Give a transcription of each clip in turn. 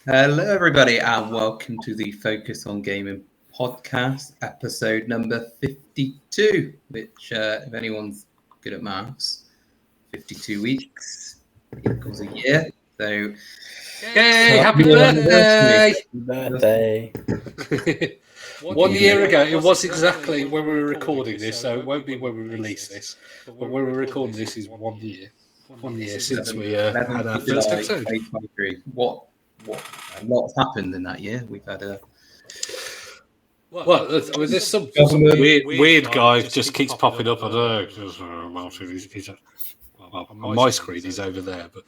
Hello, everybody, and welcome to the Focus on Gaming podcast, episode number 52, which, if anyone's good at maths, 52 weeks equals a year. So, Yay, happy birthday! Birthday. 1 year ago, it was exactly when we were recording this, so it won't be when we release this. But when we're recording this is 1 year. 1 year since we had our first episode. 2023. What a lot's happened in that year. We've had a Well, there's some weird guy just keeps popping up. I don't know. Martin, he's on my screen, he's over there. But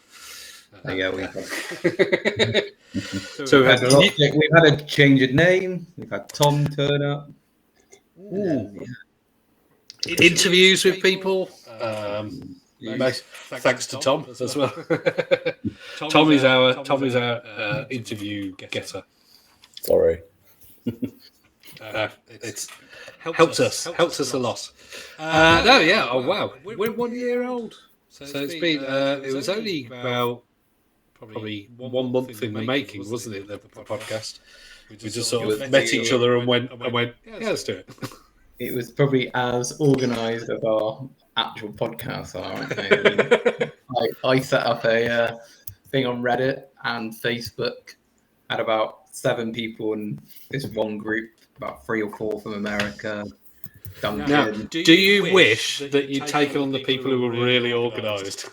so we've had a change of name. We've had Tom turn up. Interviews with people. Thanks to Tom as well. Tom is our interview getter. Sorry. It's helps us a lot. Oh wow, we're 1 year old. So it's been. It was only about probably 1 month in the making, wasn't it? The podcast. We just sort of met each other and went. Yeah, let's do it. It was probably as organised as our actual podcasts are. I set up a thing on Reddit and Facebook. Had about 7 people in this one group, about 3 or 4 from America. Duncan. Now, do you wish that you'd taken on the people who were really organised?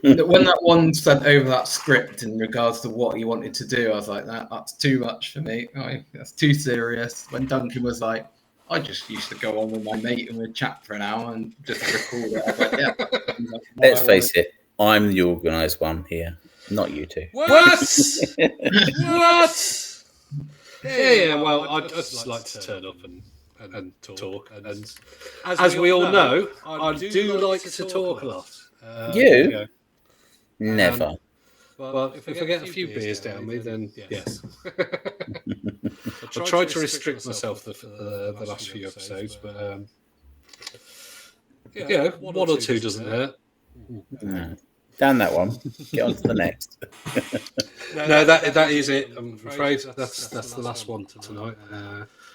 When that one sent over that script in regards to what he wanted to do, I was like, that's too much for me. That's too serious. When Duncan was like, I just used to go on with my mate and we'd chat for an hour and just record it. I was like, yeah. Let's face it, I'm the organised one here, not you two. What? What? Yeah. Well, I'd just like to turn up and talk. And as we all know, I do like to talk a lot. You? Never. Well, if I get a few beers down me, then yes. I tried to restrict myself the last few episodes, but one or two doesn't hurt. No. Down that one. Get on to the next. No, that is it. I'm afraid that's the last one tonight.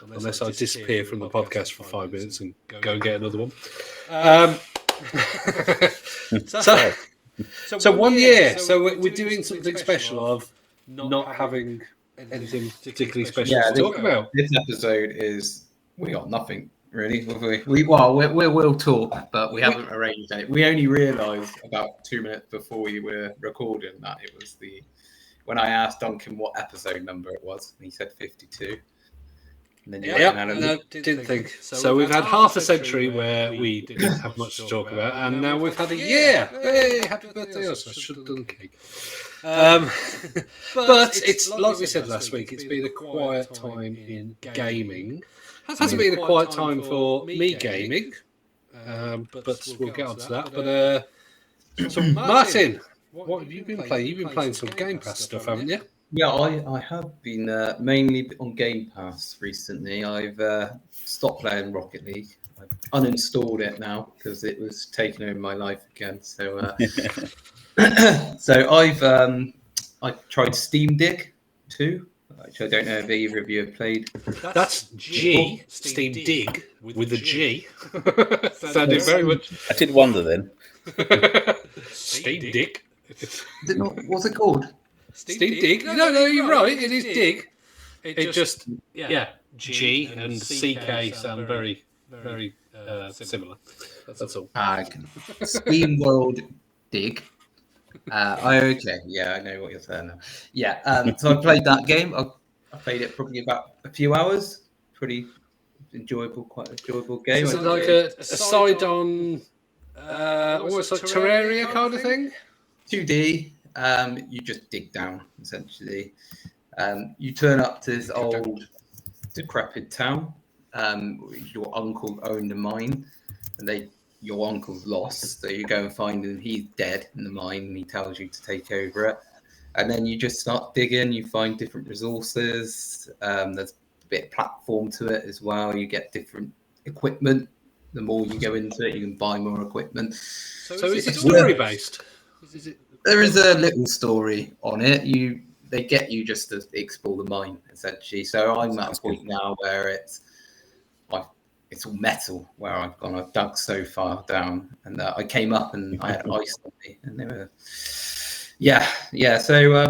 Unless I disappear from the podcast for 5 minutes and go and get another one. So 1 year. So we're doing something special of not having anything particularly special to talk about. This episode is we got nothing really. We'll talk, but we haven't arranged it. We only realised about 2 minutes before we were recording that it was when I asked Duncan what episode number it was, and he said 52. No, didn't think. So we've had half a century where we didn't have much to talk about, and now we've had a year. Hey, happy birthday us! I should have done cake. But it's like we said last week. It's been a quiet time in gaming. Hasn't been a quiet time for me gaming, but we'll get on to that. But so Martin, what have you been playing? You've been playing some Game Pass stuff, haven't you? Yeah, I have been mainly on Game Pass recently. I've stopped playing Rocket League. I've uninstalled it now because it was taking over my life again. So, so I've tried Steam Dig 2, which I don't know if either of you have played. That's G, Steam Dig with a G. Sounded very much. I did wonder then. Steam Dig. What's it called? Steam Dig? No, you're right. It is Dig. It just, G and CK sound very, very similar. That's all. Steam World Dig. Okay, yeah, I know what you're saying now. Yeah, so I played that game. I played it probably about a few hours. Pretty enjoyable, quite enjoyable game. Is it like a side on, almost like Terraria kind of thing? 2D. You just dig down, essentially. You turn up to this old, decrepit town. Your uncle owned a mine, and your uncle's lost. So you go and find him. He's dead in the mine, and he tells you to take over it. And then you just start digging. You find different resources. There's a bit of platform to it as well. You get different equipment. The more you go into it, you can buy more equipment. So is it story based? There is a little story on it. they get you just to explore the mine essentially. So I'm at a point now where it's all metal where I've dug so far down, and I came up and I had ice on me, and they were So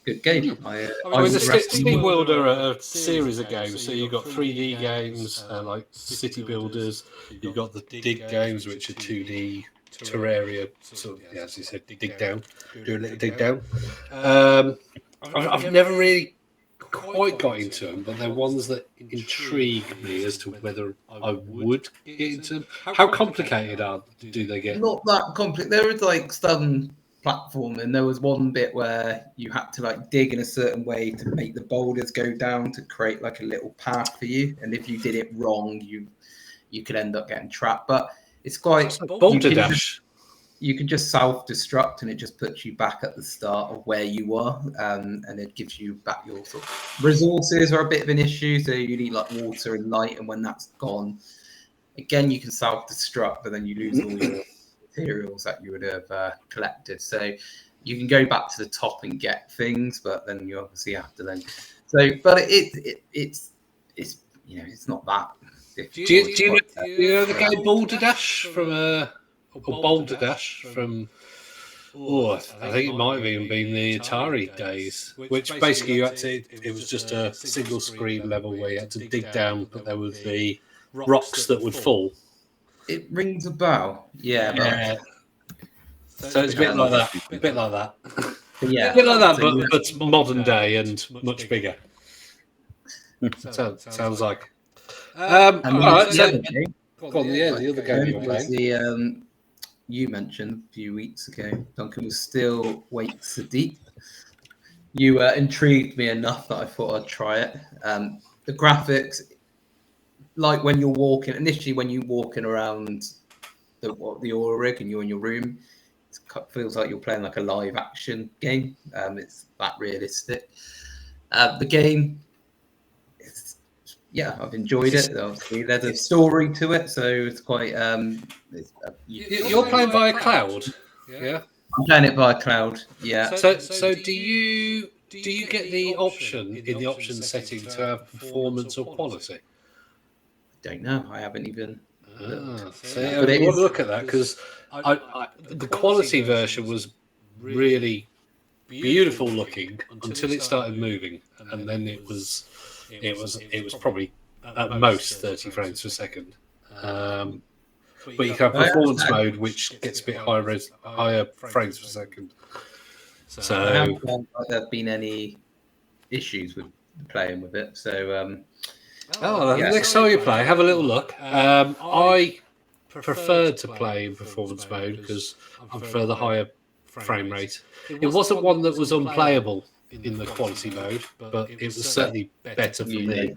good game. I mean, the Steam World are a series of games. So you've got 3D games like City Builders. You've got the Dig games, which are 2D Terraria. So as you said, dig down, do a little dig down. I've never really quite got into them, but they're ones that intrigue me as to whether I would get into them. How complicated do they get? Not that complicated. There is like some platform, and there was one bit where you had to like dig in a certain way to make the boulders go down to create like a little path for you, and if you did it wrong, you could end up getting trapped. But it's quite Boulder Dash. You can just self-destruct, and it just puts you back at the start of where you are, and it gives you back your sort of resources are a bit of an issue. So you need like water and light, and when that's gone, again you can self-destruct, but then you lose all your materials that you would have collected. So you can go back to the top and get things, but then you obviously have to then. So, but it's it's not that. Do you know the game Boulder Dash from or Boulder Dash from? I think it might have even been the Atari days, which basically you had to. It was just a single screen level where you had to dig down, but there would be rocks that would fall. It rings a bell, yeah. So it's a bit like that. A bit like that. Yeah, a bit like that, but modern day and much bigger. Sounds like. All right. The other game you were playing. You mentioned a few weeks ago, Duncan, was Still Waits the Deep. You intrigued me enough that I thought I'd try it. The graphics, like when you're walking around the oil rig and you're in your room, it feels like you're playing like a live action game. It's that realistic. The game, I've enjoyed it. Obviously, there's a story to it, so it's quite. You're playing via cloud, yeah. I'm playing it via cloud, yeah. So do you get the option in the option setting to have performance or quality? I don't know. I haven't even. But I want to look at that because the quality version was really beautiful looking until it started moving, and then it was probably at most 30 frames per second. But you can have performance mode, which gets a bit higher frames per second. So I haven't found like there have been any issues with playing with it. So next time you play, have a little look. I preferred to play in performance mode because I prefer the higher frame rate. It wasn't one that was unplayable in the quality mode, but it was certainly better for me.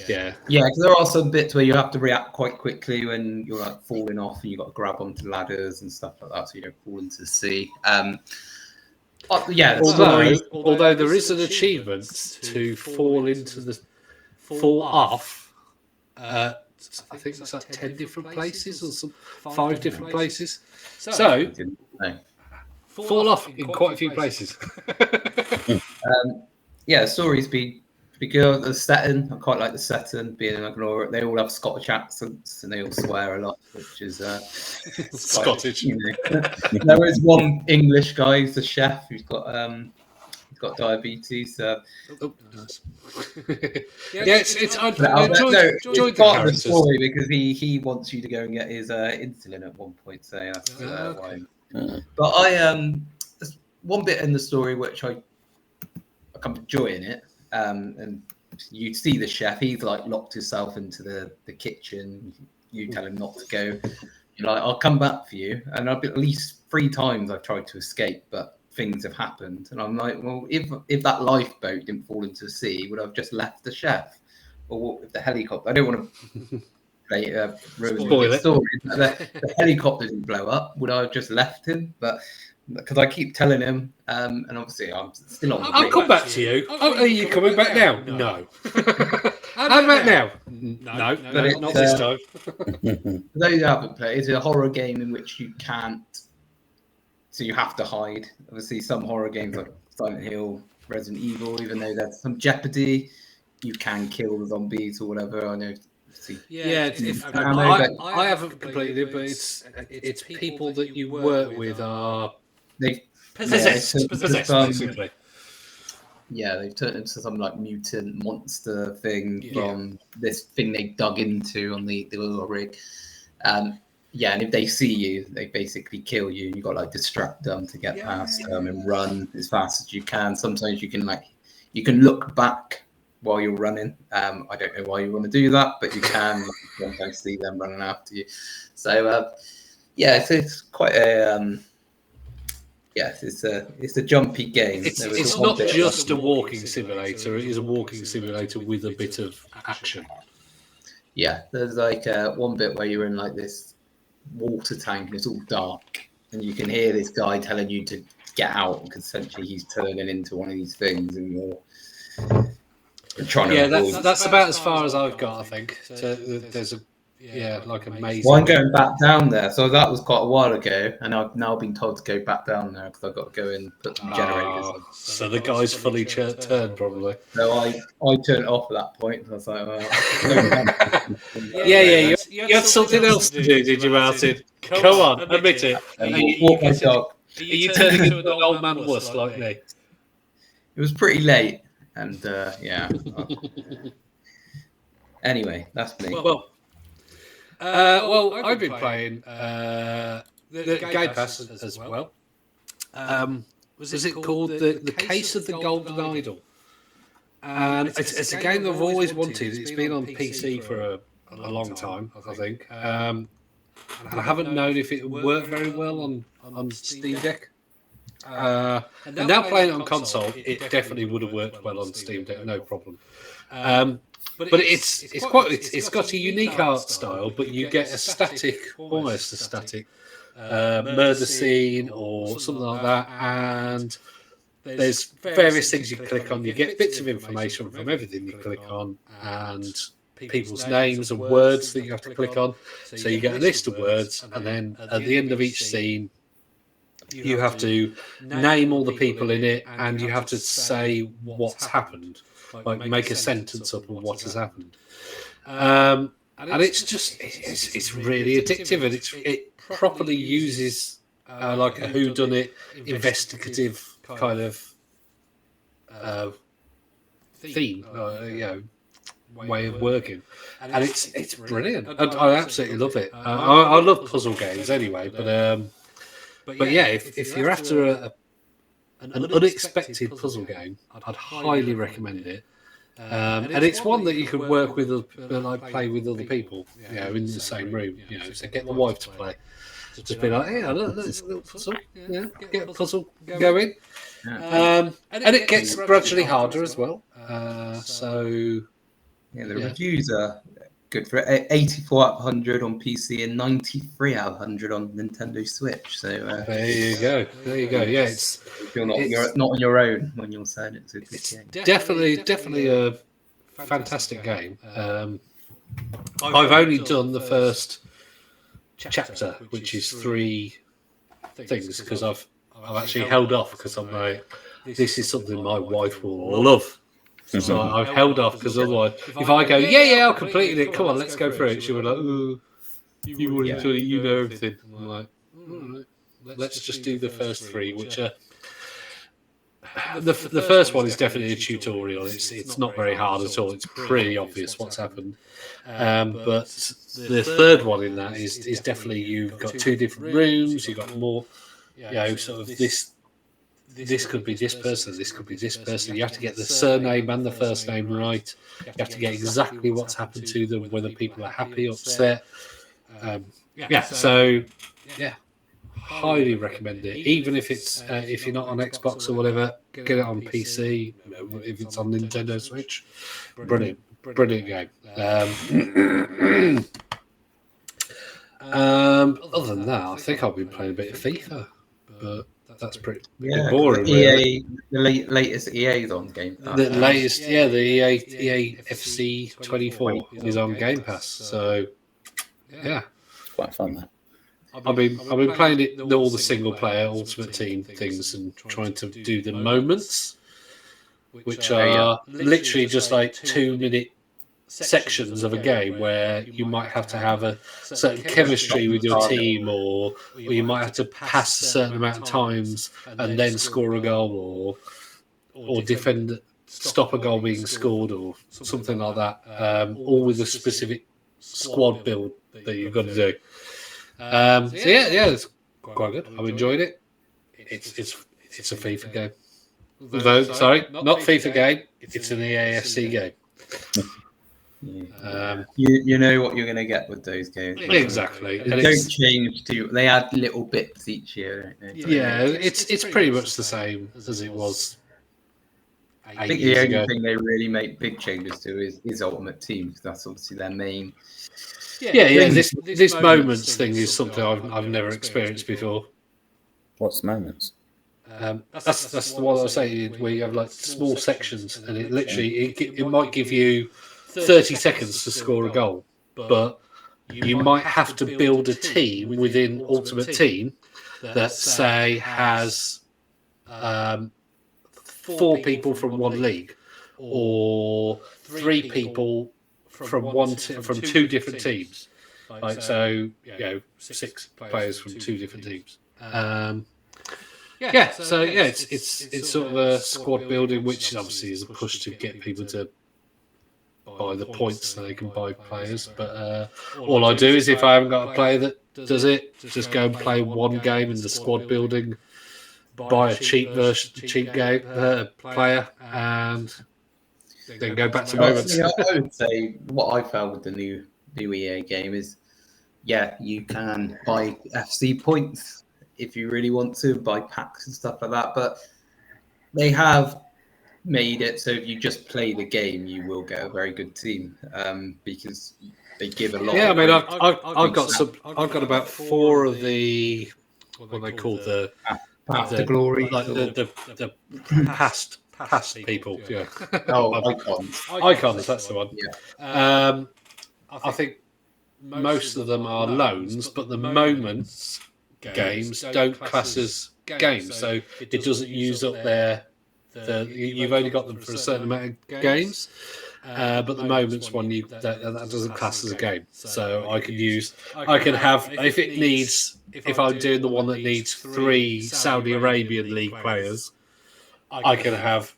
Yeah, because there are some bits where you have to react quite quickly when you're like falling off, and you've got to grab onto ladders and stuff like that, so you don't fall into the sea. Although there is an achievement to fall off. I think it's like 10 different places or 5 different places. So fall off in quite a few places. The story's been pretty good. The setting, I quite like the setting, being like they all have Scottish accents and they all swear a lot, which is Scottish. There is one English guy who's the chef who's got diabetes. Nice. I enjoyed part of the story because he wants you to go and get his insulin at one point. So that's why. But there's one bit in the story which I come enjoying it, and you see the chef. He's like locked himself into the kitchen. You tell him not to go. You're like, I'll come back for you. And I've been at least 3 times I've tried to escape, but things have happened. And I'm like, well, if that lifeboat didn't fall into the sea, would I have just left the chef? Or what if the helicopter? I don't want to ruin the story. The helicopter didn't blow up. Would I have just left him? But because I keep telling him, and obviously I'm still on. I'll come back to you. Are you coming back now? No. How about now? No, not this time. For those who haven't played, it's a horror game in which you can't so you have to hide. Obviously, some horror games like Silent Hill, Resident Evil, even though there's some jeopardy, you can kill the zombies or whatever. I know. I haven't completed it, but it's people that you work with are possessed, basically. Yeah, they've turned into some like mutant monster thing from this thing they dug into on the little rig. And if they see you, they basically kill you. You got to like distract them to get past them and run as fast as you can. Sometimes you can look back while you're running. I don't know why you want to do that, but you can sometimes see them running after you. So it's quite a it's a jumpy game. It's not just a walking simulator. It is a walking simulator with a bit of action. Yeah, there's like one bit where you're in like this water tank and it's all dark, and you can hear this guy telling you to get out because essentially he's turning into one of these things, and you're trying to. Yeah, that's about as far as I've got, I think. So there's a like a maze. Well, I'm going back down there, so that was quite a while ago, and I've now been told to go back down there because I've got to go and put some generators in. So the guy's fully turned, probably. So I turned it off at that point. I was like, well, you had something else to do, did you, Martin? Come on, admit it. Walk my dog. Are you turning into an old man wuss like me? It was pretty late, and Anyway, that's me. Well, I've been playing the Game Pass as well. Was it called the Case of the Golden Idol? And it's a game I've always wanted. It's been on PC for a long time, I think. And I haven't known if it would work very well on Steam Deck. And now playing it on console, it definitely would have worked well on Steam Deck, no problem. But it's got a unique art style, but you get almost a static murder scene or something like that, and there's various things you click on. You get bits of information from everything you click on, and people's names and words that you have to click on. So you get a list of words, and then at the end of each scene, you have to name all the people in it, and you have to say what's happened. Like make a sentence up of what has happened, and it's really addictive, and it properly uses like a whodunit investigative kind of theme, way of working, and it's brilliant. I absolutely love it. I love puzzle games anyway, but yeah, if you're after an unexpected puzzle game, I'd highly recommend it. And it's one that you could work with, play with other people, in the same room. So get the wife to play. Just be like, hey, look, there's a little puzzle. Yeah, get a puzzle going. And it gets gradually harder as well. The reviews are good for it. 84 out of 100 on PC and 93 out of 100 on Nintendo Switch. So there you go. Yeah, you're not on your own when you're saying it's a good game. Definitely a fantastic game. I've only done the first chapter, which is 3 things, because I've actually held off because I'm like, this is something my wife will love. So I've held off because otherwise, if I go, I'll complete it. Come on, let's go through it. She would like, you want to do it, you know everything. I'm like, all right, let's just do the first 3, which are the first one is definitely a tutorial. It's not very hard at all. It's pretty obvious what's happened. But the third one in that is definitely, you've got 2 different rooms. You've got more, sort of this. This could be this person, this could be this person. You have to get the surname and the first name right. You have to get exactly what's happened to them, whether people are happy, upset. Highly recommend it. Even if it's if you're not on Xbox or whatever, get it on PC. If it's on Nintendo Switch, brilliant game. Other than that, I think I've been playing a bit of FIFA, but that's pretty boring. The latest EA's on Game Pass. The latest, the EA FC 24 is on Game Pass. So, it's quite fun, though. I've been playing it all the single player Ultimate Team things and trying to do the moments, which are literally just like 2-minute sections of a game where you might have to have a certain chemistry with your team, or you might have to pass a certain amount of times and then score a goal, or defend, stop a goal being scored, or something like that. All with a specific squad build that you've got to do. So yeah, it's quite good. I've enjoyed it. It's a FIFA game. No, sorry, not FIFA game. It's an EAFC game. You know what you're going to get with those games. Exactly. They don't change too. They add little bits each year. Yeah, it's pretty much the same as it was. I think the only thing they really make big changes to is Ultimate Team, because that's obviously their main. Yeah. This moments thing is something I've never experienced before. What's moments? That's what I was saying. Where you have like small sections, and it literally it might give you 30 seconds to score a goal, but you might have to build a team within Ultimate Team that say has 4 people from one league, or 3 people from 2 different teams. Like, so, 6 players from 2 different teams. It's sort of a squad building, which obviously is a push to get people to buy the points so they can buy players. But all I do is, if I haven't got a player that does it, just go and play one game in the squad building, buy a cheap game player, and then go back to moments. I would say what I found with the new EA game is, you can buy FC points if you really want to, buy packs and stuff like that, but they have made it so if you just play the game, you will get a very good team, because they give a lot. Yeah, I mean, I've got about 4 of the what they call the glory, like the past people. Yeah. Icons. That's the one. Yeah. I think most of them are loans, but the moments games don't class as games, so it doesn't use up you've only got them for a certain amount of games, but the moments one that doesn't class as a game. So I can have, if I'm doing the one that needs 3 Saudi Arabian league players, I can have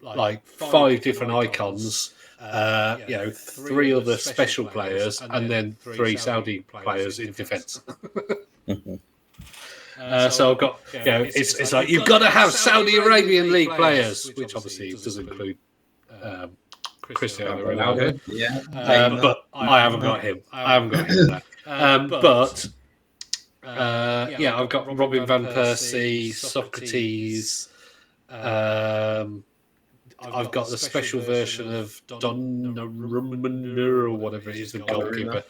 like 5 different icons, 3 other special players, and then 3 Saudi players in defence. So I've got, it's like you've got to have Saudi Arabian league players, which obviously does include Cristiano Ronaldo. But I haven't got him. I've got Robin van Persie, Socrates. I've got the special version of Donnarumma or whatever it is, the goalkeeper.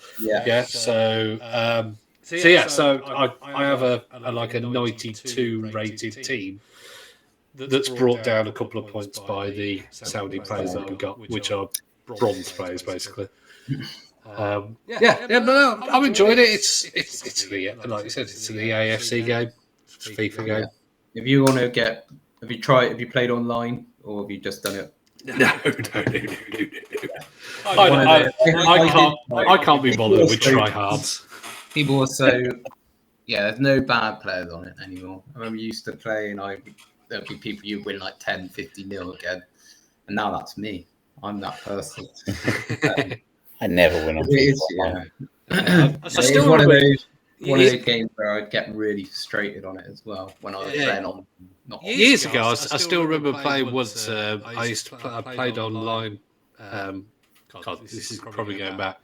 So I have a 92 rated team that's brought down a couple of points by the Saudi players that I've got, which are bronze players basically. I'm enjoying it. It's like you said, it's the AFC game, it's a FIFA game. If you want to have you played online, or have you just done it? No. I can't be bothered with tryhards. People are so there's no bad players on it anymore. I remember you used to play, and there'd be people you win like 10-50-0 again, and now that's me. I'm that person. I never win on FIFA. It's one of those games where I'd get really frustrated on it as well when I was playing on. Years ago, I still remember playing once. I played online. This is probably going back.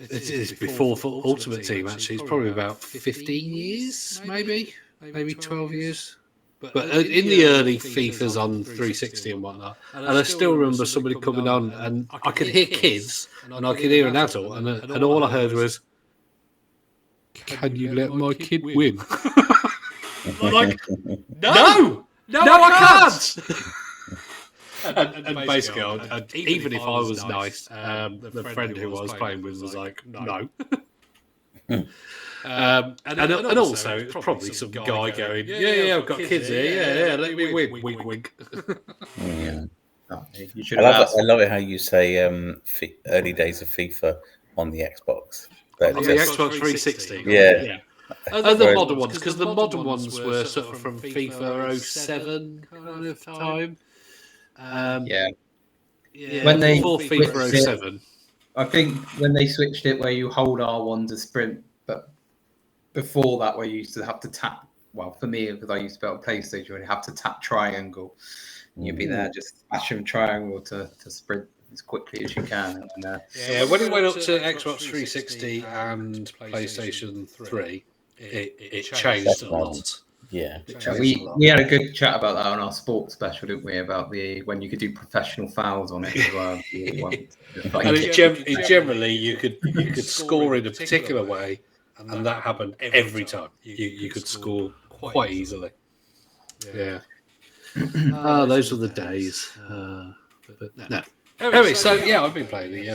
It's before Ultimate Team, actually. It's probably about 15 years, maybe 12 years. But in the early FIFAs on 360 and whatnot, and I still remember somebody coming on, and I could hear kids, and I could hear an adult, and all I heard was, "Can you let my kid win?" I'm like, no, I can't. And basically, even if I was nice, the friend who I was playing with was like, no. And also, it's probably some guy going, yeah, I've got kids here, yeah, let me win, wink, wink. Yeah. You should I have love it. asked. I love it how you say early days of FIFA on the Xbox. On the Xbox 360. Yeah. Other modern ones, because the modern ones were sort of from FIFA 07 kind of time. When they before FIFA switched it, 07. I think when they switched it where you hold R1 to sprint, but before that where you used to have to tap. Well, for me, because I used to be on PlayStation, you have to tap triangle. You'd be there just smashing triangle to sprint as quickly as you can. And, when it went up to Xbox 360 and PlayStation 3, it changed a lot. Yeah. we had a good chat about that on our sports special, didn't we? About when you could do professional fouls on it as well. And generally, you could score in a particular way, and that happened every time. You could score quite easily. Yeah. Those were the days. But no. Anyway, so yeah, I've been playing the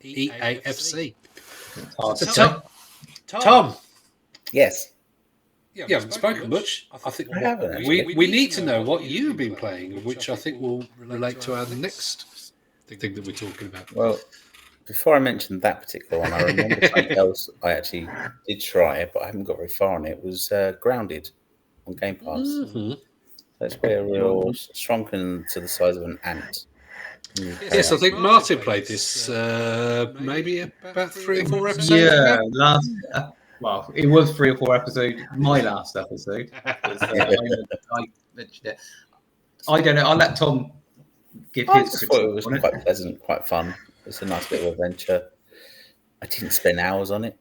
EAFC. So, Tom. Yes. You haven't spoken much. I think I haven't, we need to know what you've been playing, which I think will relate to our next thing that we're talking about. Well, before I mentioned that particular one, I remember something else I actually did try, but I haven't got very far on it. It was Grounded on Game Pass. Mm-hmm. That's where we're shrunken to the size of an ant. Yes, I think Martin played this maybe about 3 or 4 episodes Yeah, ago. Well, it was 3 or 4 episodes. My last episode. I mentioned it. I don't know. I'll let Tom give I his just thought it was critique on quite pleasant, quite fun. It's a nice little adventure. I didn't spend hours on it,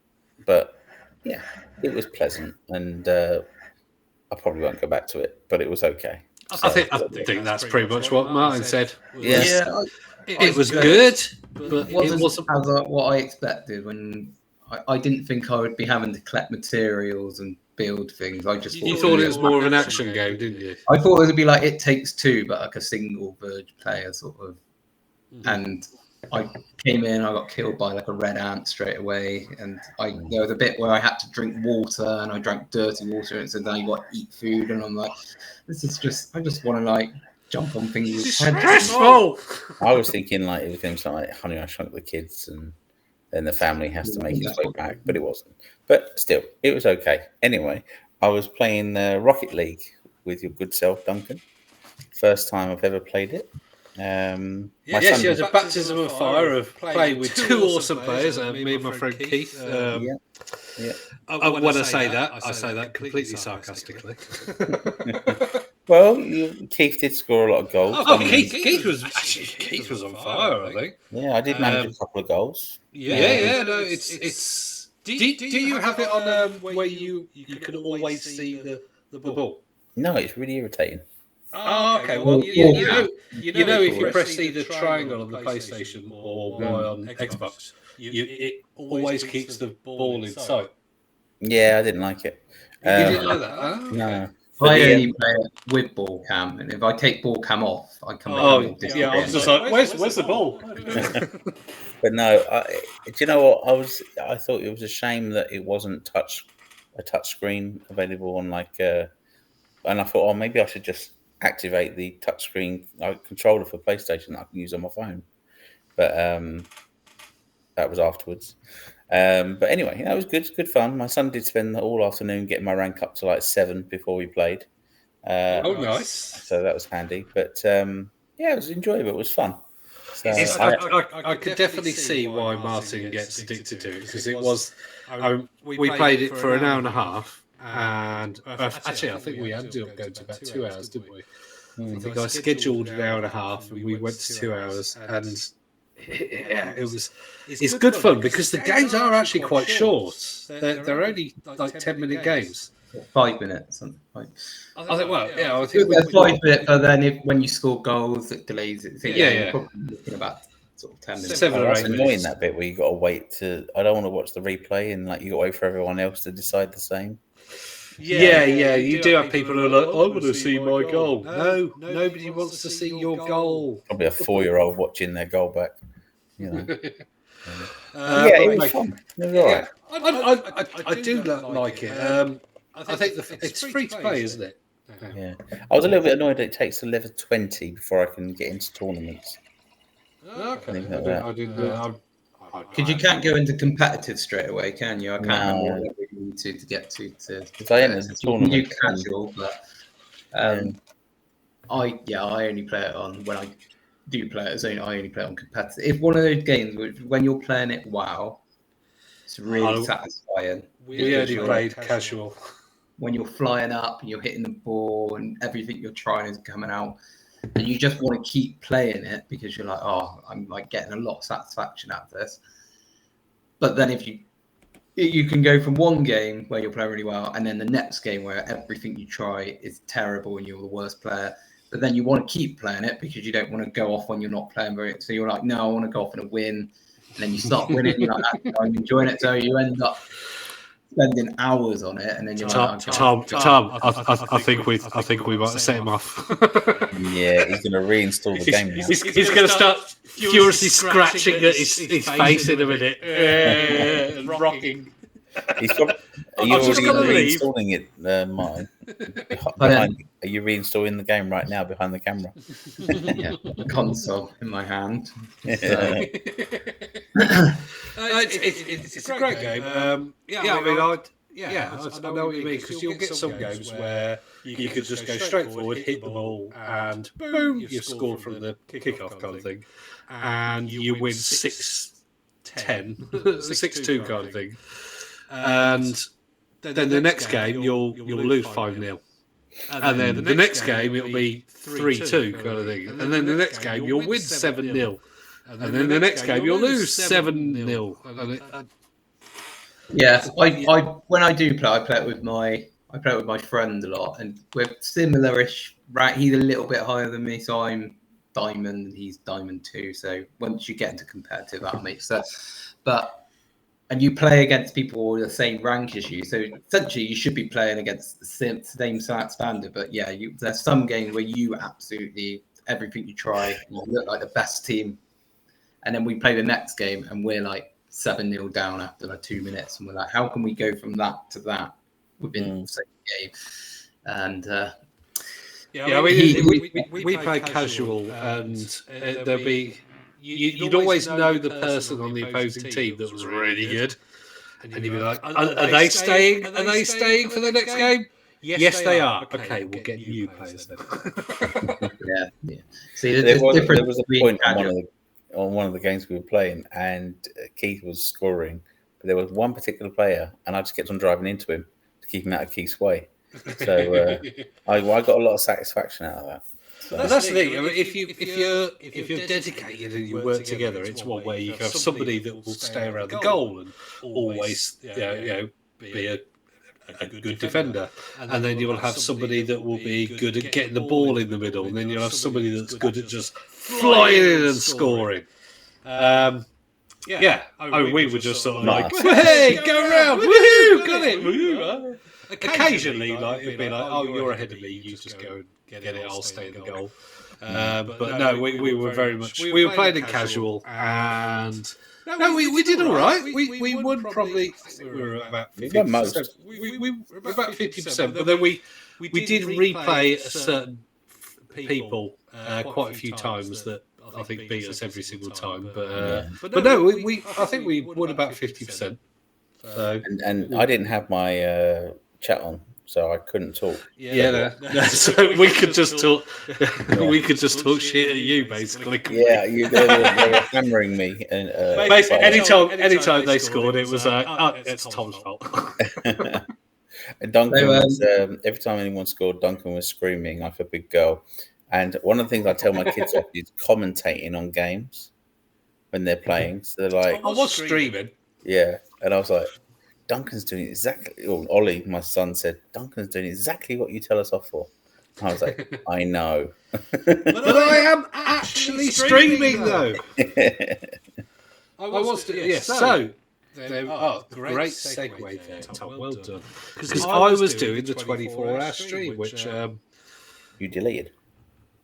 but yeah, it was pleasant, and I probably won't go back to it, but it was okay. I think that's pretty much what Martin said. Yes. It was good, but it wasn't as what I expected. When I didn't think I would be having to collect materials and build things. I just you thought it was more of an action game, didn't you? I thought it would be like It Takes Two, but like a single Verge player sort of. Mm-hmm. And I came in, I got killed by like a red ant straight away, and there was a bit where I had to drink water, and I drank dirty water, and it said, "Now you got to eat food," and I'm like, "This is just, I just want to like jump on things." This is stressful. I was thinking like it was going to be something like Honey, I Shrunk the Kids, and then the family has to make its way back, but it wasn't. But still, it was okay. Anyway, I was playing Rocket League with your good self, Duncan. First time I've ever played it. Yes, you had a baptism of fire of playing with 2 awesome players, me and my friend Keith. When I say that completely sarcastically. Well, Keith did score a lot of goals. Oh, Keith was on fire, I think. Yeah, I did manage a couple of goals. Yeah. No, it's. Do you have it on where you can always see the ball? No, it's really irritating. Oh, okay. Well, you know, if you press either triangle on the PlayStation or Y on Xbox, it always keeps the ball in sight. Yeah, I didn't like it. You didn't like that? Oh, okay. No. I only play it with ball cam, and if I take ball cam off, I come. I was just like, where's the ball? But no, do you know what? I thought it was a shame that it wasn't a touch screen available on like. And I thought, maybe I should just activate the touchscreen controller for PlayStation that I can use on my phone. But that was afterwards. But anyway, that was good. It's good fun. My son did spend all afternoon getting my rank up to like 7 before we played. Nice. So that was handy. But it was enjoyable. It was fun. So I could definitely see why Martin gets addicted to it, because it was. We played it for an hour and a half. And actually, I think we ended up going to about 2 hours, didn't we? I think I scheduled an hour and a half, and we went to 2 hours. And it's good fun because the games are actually quite short. They're only like 10-minute games. 5 minutes. I think. Well, yeah, I think it's 5 minutes, but then when you score goals, it delays it. So, you're probably looking about sort of 10 minutes. 7 or 8 minutes. Annoying that bit where you got to wait I don't want to watch the replay, and like you got to wait for everyone else to decide the same. Yeah. You do have people who are like, I want to see my goal. No, nobody wants to see your goal. Probably a 4-year-old watching their goal back. You know. it was fun. It was all right. I do like it. I think it's free to play, isn't it? Yeah, I was a little bit annoyed that it takes to level 20 before I can get into tournaments. Okay, I didn't. Because you can't go into competitive straight away, can you? I can't remember what we need to get to. If I entered the tournament, you can do casual, but I only play it on when I do play it. I only play it on competitive. It's one of those games which, when you're playing it, it's really satisfying. We only played casual. When you're flying up and you're hitting the ball and everything you're trying is coming out, and you just want to keep playing it because you're like, oh, I'm like getting a lot of satisfaction out of this. But then if you can go from one game where you're playing really well, and then the next game where everything you try is terrible and you're the worst player. But then you want to keep playing it because you don't want to go off when you're not playing very. So you're like, no, I want to go off in a win, and then you start winning. You're like, I'm enjoying it. So you end up spending hours on it, and then you're Tom, I think we might have set him off. Yeah, he's going to reinstall the game now. He's going to start furiously scratching at his face in a minute and rocking. Are you already reinstalling it, Martin? Are you reinstalling the game right now behind the camera? Yeah, the console in my hand. It's a great game. I know what you mean, because you'll get some games where you could just go straight forward, hit the ball, and boom, you've scored from the kickoff kind of thing, and you win 6-10, 6-2 kind of thing, and then the next game you'll lose 5-0. And then the next game it'll be 3-2 kind of thing, and then the next game you'll win 7-0. And then the next game you'll lose 7-0. Yeah, I when I do play, I play it with my friend a lot, and we're similar-ish. Right, he's a little bit higher than me, so I'm diamond, and he's diamond 2. So once you get into competitive, that makes sense. And you play against people the same rank as you, so essentially you should be playing against the same standard. But yeah, there's some games where you absolutely everything you try, you look like the best team. And then we play the next game and we're like 7-0 down after like 2 minutes. And we're like, how can we go from that to that within the same game? And we play casual, and there'll be, you'd always know the person on the opposing team that was really good. And you'd be like, are they staying? Are they staying for the next game? Yes, they are. Okay, we'll get new players then. Yeah. See, there was a point on one of the games we were playing, and Keith was scoring, but there was one particular player, and I just kept on driving into him to keep him out of Keith's way. So I got a lot of satisfaction out of that. So. That's the thing. I mean, if you're dedicated and you work together, it's one way you can have somebody that will stay around the goal and always, be a good defender, and then you will have somebody that will be good at getting the ball in the middle, and then you'll have somebody that's good at just flying in and scoring. We were just sort of like, hey, go around, woohoo, got it, woohoo. Occasionally, like it'd be like, oh, you're ahead of me, you just go and get it, I'll stay in the goal. But no, we were very much, we were playing in casual, and no, we did all right. We won probably. We were about 50%. We were about 50%, but then we did replay certain people quite a few times that I think beat us every single time. But no, I think we won about 50%. So and I didn't have my chat on, so I couldn't talk. So we could just talk. We could just talk shit at you, basically. Yeah, they were hammering me. And anytime they scored, it was like, oh, it's Tom's fault. And Duncan was, every time anyone scored, Duncan was screaming like a big girl. And one of the things I tell my kids off is commentating on games when they're playing. So they're like, I was streaming. Yeah, and I was like, Duncan's doing exactly. Ollie, my son, said Duncan's doing exactly what you tell us off for. And I was like, I know, but I am actually streaming though. I was doing. Yes. So, great segue there, Tom. Well done. Because I was doing the 24-hour stream, which you deleted.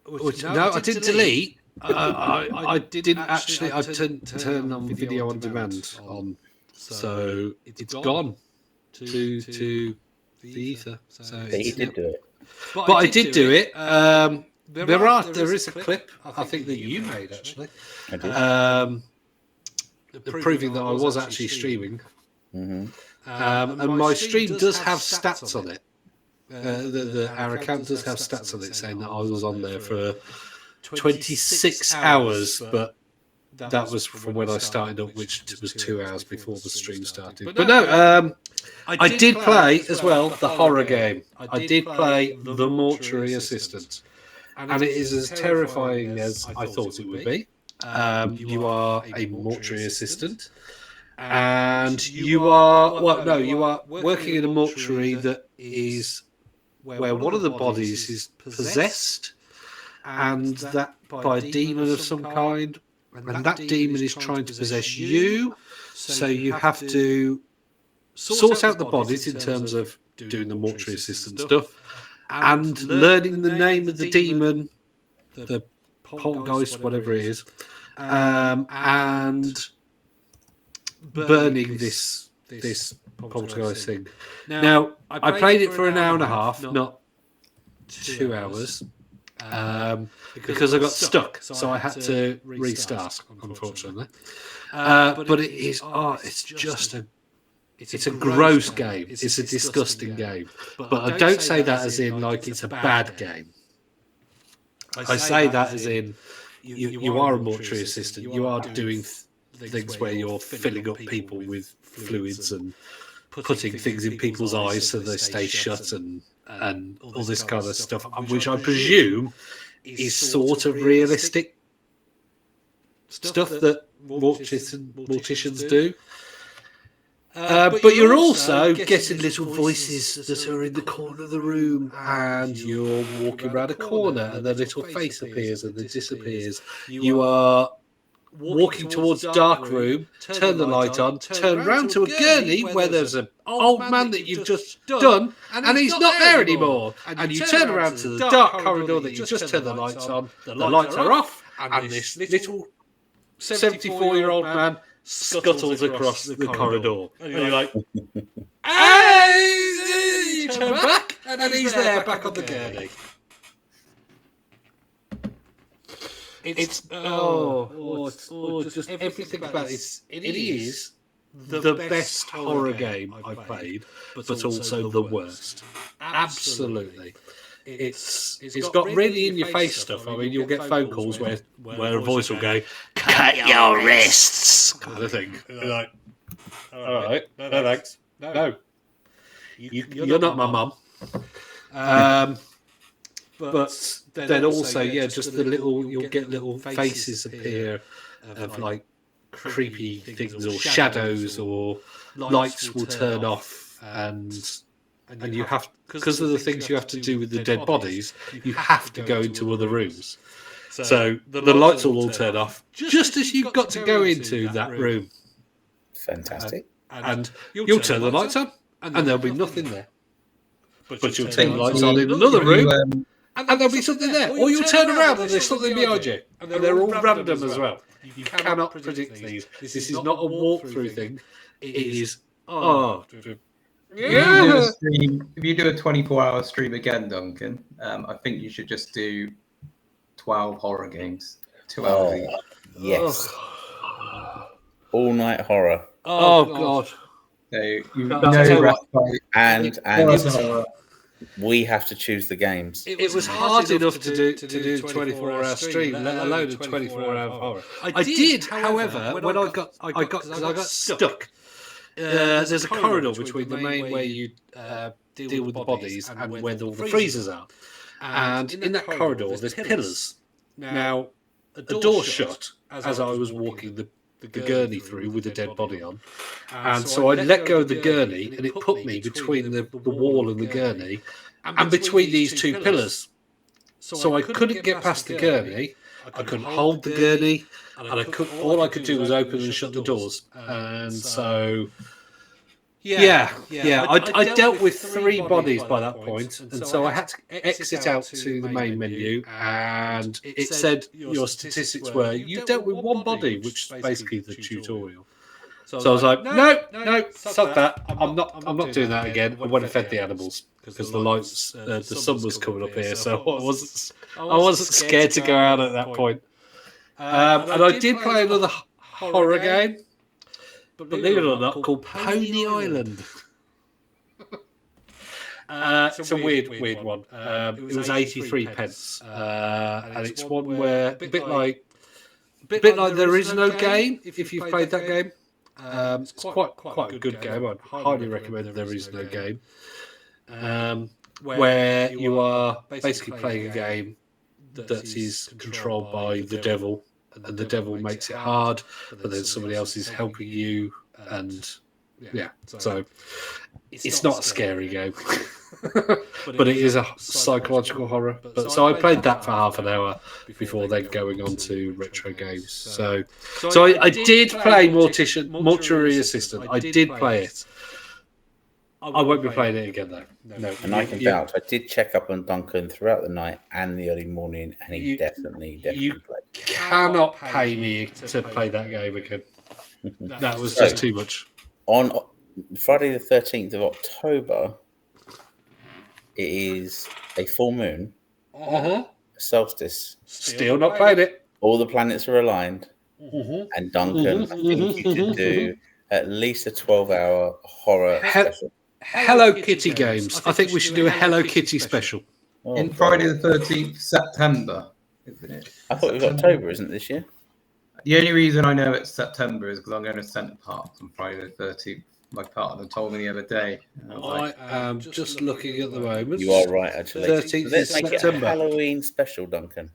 No, I didn't delete. I didn't actually. I turn on video on demand on, so it's gone to the ether. So But he did do it. but I did do it. There is a clip I think that you made actually, I did. proving that I was actually streaming. Mm-hmm. And my stream does have stats on it. Our account does have stats on it saying that I was on there for 26 hours, but that was from when I started up, which was 2 hours before the stream started. But no, I did play as well the horror game. I did play The Mortuary Assistant, and it is as terrifying as I thought it would be. You are a mortuary assistant, and you are working in a mortuary that is where one of the bodies is possessed, and that by a demon of some kind, and that demon is trying to possess you. So you have to sort out the bodies in terms of doing the mortuary assistant stuff, and learning the name of the demon, the poltergeist, whatever it is, and burning this poltergeist thing. Now, I played it for an hour and a half, not 2 hours, because I got stuck, so I had to restart, unfortunately. But it is, it's a gross game. It's a disgusting game. But I don't say that as in like it's a bad game. I say that as in you are a mortuary assistant. You are doing things where you're filling up people with fluids and putting things in people's eyes so they stay shut and all this kind of stuff, which I presume is sort of realistic stuff that morticians do. But you're also getting little voices that are in the corner of the room, and you're walking around a corner and the little face appears and then disappears. You are walking towards a dark room, turn the light on, turn round to a gurney where there's an old man that you've just done, and he's not there anymore. And you turn around to the dark corridor that you just turned the lights on, the lights are off, and this little 74-year-old man scuttles across the corridor. And you're like, hey! You turn back, and he's there, back on the gurney. It's just everything about it. It is the best horror game I've played, but also the worst. Absolutely. It's got really in your face stuff. I mean, you'll get phone calls where a voice will go, "Cut your wrists," kind of thing. You're like, all right, no thanks, no. You're not my mum. But then also, just the little, you'll get little faces appear of like creepy things or shadows, or lights will turn off, and you have, because of the things you have to do with the dead bodies, you have to go into other rooms. So the lights will all turn off just as you've got to go into that room. Fantastic. And you'll turn the lights on, and there'll be nothing there. But you'll turn the lights on in another room, and there'll be something there. Or you'll turn around and there's something behind you. And they're all random as well. You cannot predict these. This is not a walkthrough thing. It is, If you do a 24-hour stream again, Duncan, I think you should just do 12 horror games. 2 hours each. Yes. All night horror. Oh, God. So And we have to choose the games. It was hard enough to do 24-hour stream, let alone a 24-hour horror. I did, however, when I got stuck. There's a corridor between the main where you deal with the bodies and where all the freezers are. And in that corridor, there's pillars. Now, a door shut as I was walking the gurney through with the dead body on. And so I let go of the gurney, and it put me between the wall and the gurney, and between these two pillars. So I couldn't get past the gurney, I couldn't hold the gurney, and all I could do was open and shut the doors. And so, I dealt with 3 bodies by that point, and so I had to exit out to the main menu, and it said your statistics were you dealt with 1 body, which is basically the tutorial. So I was like, no, stop that. I'm not doing that again. I went and fed the animals because the lights, the sun was coming up here, so I wasn't scared to go out at that point. And I did play another horror game, believe it or not, called Pony Island. It's a weird one. It was 83 pence, and it's one where a bit like There Is No Game. If you've played that game, it's quite a good game. I'd highly recommend There Is No Game, where you are basically playing a game that is controlled by the devil, and the devil makes it hard, but then somebody else is helping you, and so it's not a scary game. But it is a psychological horror. So I played that for half an hour before then going on to retro games. So I did play Mortuary Assistant. I did play it. I won't be playing it again though. No. And I can vouch. I did check up on Duncan throughout the night and the early morning, and he definitely played. Cannot pay me to play that game again. That was just too much. On Friday the 13th of October, it is a full moon, solstice. Still not played it. All the planets are aligned, and Duncan, I think you should do at least a 12-hour horror special. Hello Kitty games. I think we should do a Hello Kitty special. In Friday the 13th September, isn't it? I thought it was October, isn't it, this year? The only reason I know it's September is because I'm going to Centre Parks on Friday the 13th. My partner told me the other day. I am just looking at the moment. You are right, actually. 13th Let's make September. it a Halloween special, Duncan.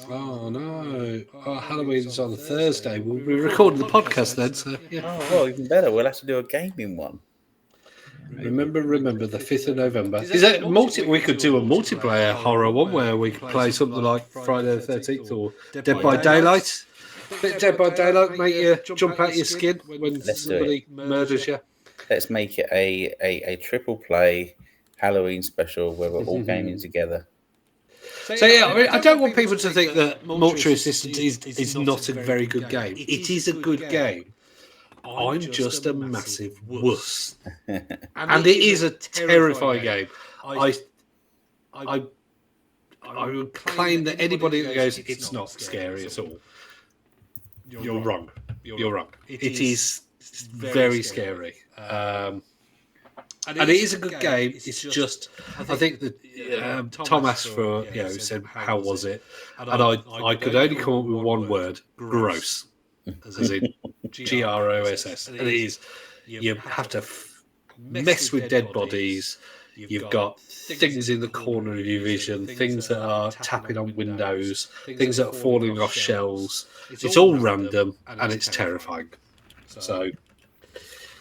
Oh no! Halloween's on Thursday. We'll be recording the podcast then. So yeah. Oh well, even better. We'll have to do a gaming one. Remember the 5th of November. Is that we could do a multiplayer horror one where we could play something like Friday the 13th or Dead by Daylight. Dead by Daylight make you jump out your skin when somebody murders you. Let's make it a triple play Halloween special where we're all gaming together. So yeah, I mean, I don't want people to think that Mortuary Assistant is not a very good game. It is a good game. I'm just a massive wuss, and it is a terrifying game. I would claim that anybody that goes, it's not scary at all. You're wrong. You're wrong. It is very scary. And it is a good game. It's just, I think that Tom asked for, said, how was it? And I could only come up with one word: gross. As in GROSS. And it is, you have to mess with dead bodies. You've got things in the corner of your vision, things that are tapping on windows, things that are falling off shelves. It's all random and it's terrifying. So,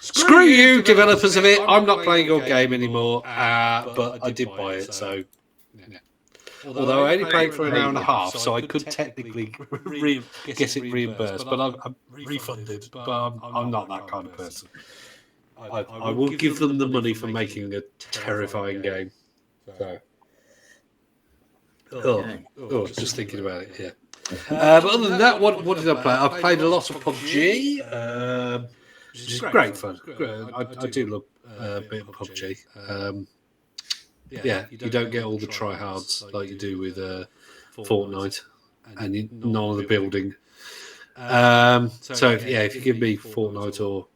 screw you, developers of it. I'm not playing your game anymore, but I did buy it, so... Yeah. Although I only paid for an hour and a half, so I could technically get it reimbursed, but I'm refunded. But I'm not that kind of person. I will give them the money for making a terrifying game. So, just thinking about it, yeah. But other than that, what did I play? I played a lot of PUBG, which is great fun. I do love a bit of PUBG. Yeah, you don't get all the tryhards like you do with Fortnite and none of the building. So if you give me Fortnite or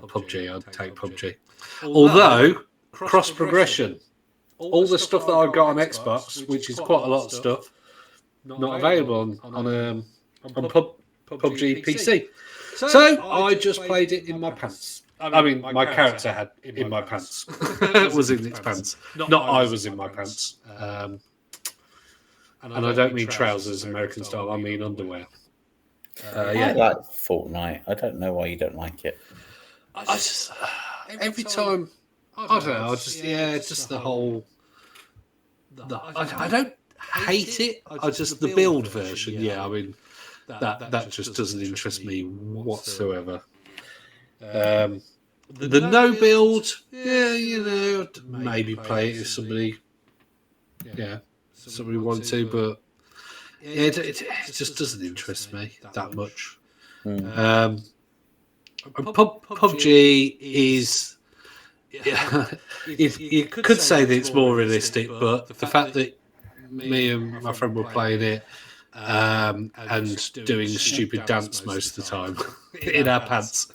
PUBG, I'd take PUBG. Although cross progression, all the stuff that I've got on Xbox, which is quite a lot of stuff, not available on PUBG PC. So I just played it in my pants. I mean, my character had in my pants. It was in its pants. Not I was in my pants. And I don't mean trousers, American style. I mean underwear. I like Fortnite. I don't know why you don't like it. I just every time. I don't know. I just just the whole. I don't hate it. I just the build version. Yeah, I mean that just doesn't interest me whatsoever. The no build, maybe play it if somebody wanted to, but it just doesn't interest me that much. PUBG is, you could say that it's more realistic, but the fact that me and my friend were playing it and doing a stupid dance most of the time in our pants.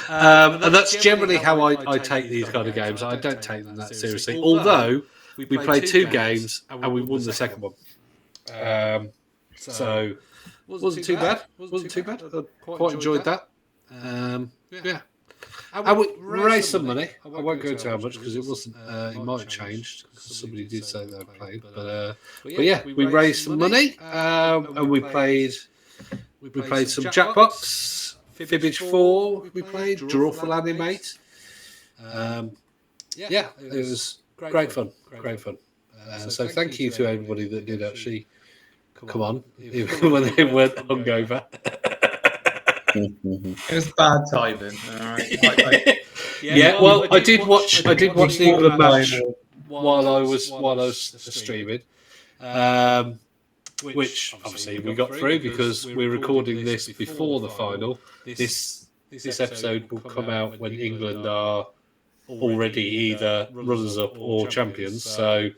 And that's generally how I take these kind of games. I don't take them that seriously. Although we played 2 games and we won the second one. So wasn't too bad. Wasn't too bad. I quite enjoyed that. Yeah. I would raise some money. I won't go into how much because it wasn't. It might have changed because somebody did say they played. But yeah, we raised some money and we played some Jackbox, Fibbage 4. We played Drawful Animate. Yeah, it was great fun. Great fun. So thank you to everybody that did actually come on even when they weren't hungover. It was bad timing. All right. Well, I did watch the England match while I was streaming, which obviously we got through because we're recording this before the final. This episode will come out when England are already either runners-up or champions. So,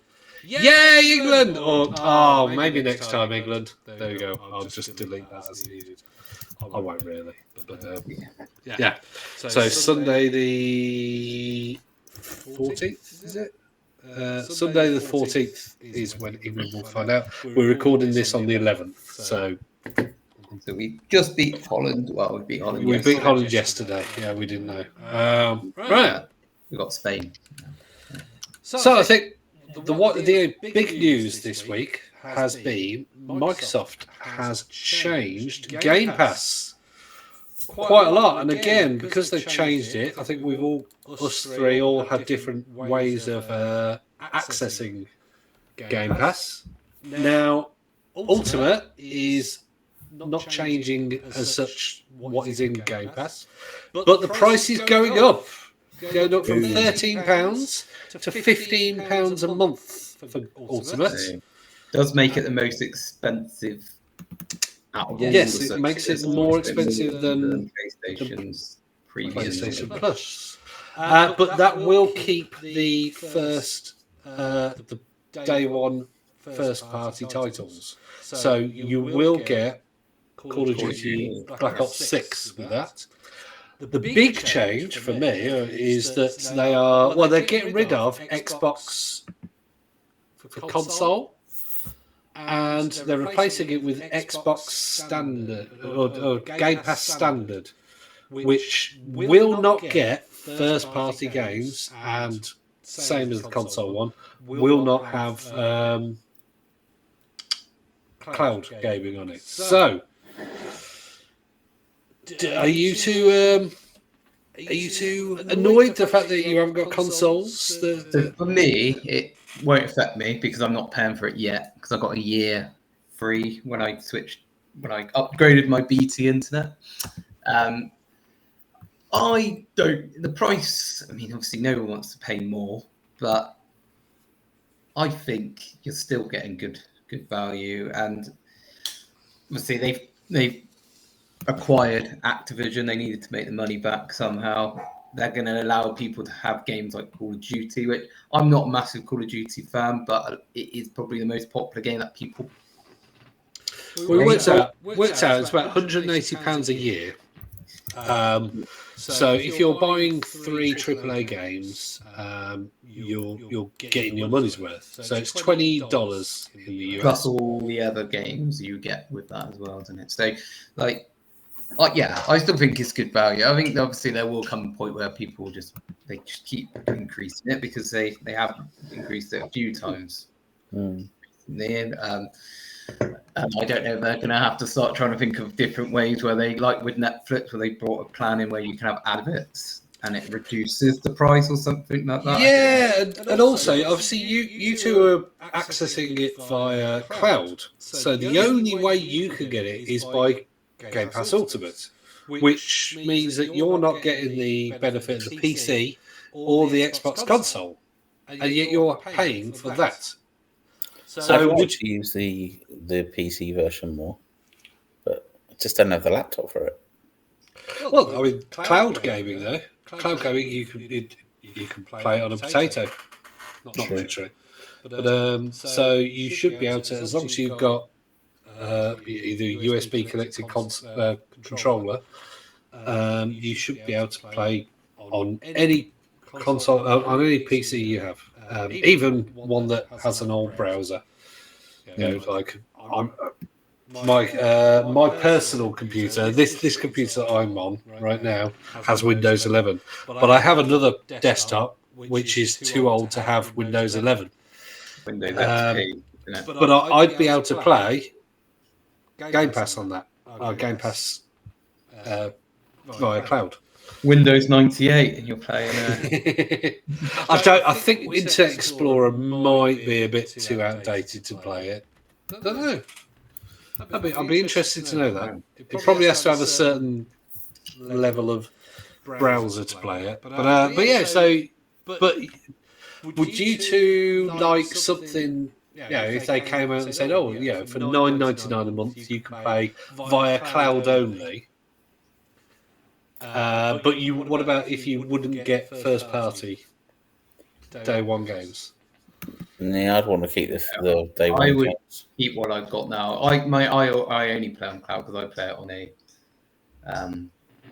yay, England! Or maybe next time, England. There we go. I'll just delete that as needed. I won't really. But yeah. So Sunday the 14th, is it? Sunday the 14th is when England will find out. We're recording this on the 11th. So we just beat Holland. Well, we beat Holland. We beat Holland yesterday. Yeah, we didn't know. Right. We got Spain. So I think the big news this week has been Microsoft has changed Game Pass quite a lot. And again, because they've changed it, I think us three all had different ways of accessing Game Pass. Now, Ultimate is not changing as such what is in Game Pass, but the price is going up from £13 to £15 a month for Ultimate. Does make it the most expensive out of all. Yes, it makes it more expensive than PlayStation's previous PlayStation Plus. But that will keep the the day one first party titles. So you will get Call of Duty Black Ops 6 with that. The big change for me is that they're getting rid of Xbox for console. And they're replacing it with Xbox Standard or Game Pass Standard, which will not get first-party games, and same as the console one, will not have cloud gaming on it. So, are you too annoyed the fact that you haven't got consoles? So for me, it won't affect me because I'm not paying for it yet because I got a year free when I upgraded my BT internet. The price, I mean, obviously no one wants to pay more, but I think you're still getting good value. And obviously they've acquired Activision. They needed to make the money back somehow. They're going to allow people to have games like Call of Duty, which I'm not a massive Call of Duty fan, but it is probably the most popular game that people. We worked out it's about £180 a year. So if you're buying 3 AAA games, you're getting your money's worth. So it's $20 in the US. Plus all the other games you get with that as well, isn't it? So, I still think it's good value. I think obviously there will come a point where people just keep increasing it because they have increased it a few times. I don't know if they're going to have to start trying to think of different ways where they, like with Netflix, where they brought a plan in where you can have adverts and it reduces the price or something like that. Yeah, and also, obviously, you two are accessing it via cloud. So the only way you can get it is by Game Pass Ultimate. which means that you're not getting the benefit of the PC or the Xbox console, and yet you're paying for that. So would you use the PC version more? But I just don't have the laptop for it. Well, I mean, cloud gaming though. Cloud gaming, you can play it on a potato, not literally. But so you should be able to, as long as you've got either USB connected controller, you should be able to play on any console, on any PC you have, even one that has an old browser. You know, like my personal computer, this computer that I'm on right now has Windows 11, but I have another desktop which is too old to have Windows 11. Windows XP, but I'd be able to play Game Pass on that. Game Pass via cloud. Windows 98, and you're playing. I think Internet Explorer might be a bit too outdated to play it. I don't know. I'd be interested to know that. It probably has to have a certain level of browser to play it. But yeah. So, but would you two like something? If they came out and said, "Oh, for $9.99 a month, you can play via cloud only." But what about if you wouldn't get first party day one games? Yeah, I'd want to keep the day one. I would keep what I've got now. I only play on cloud because I play it on a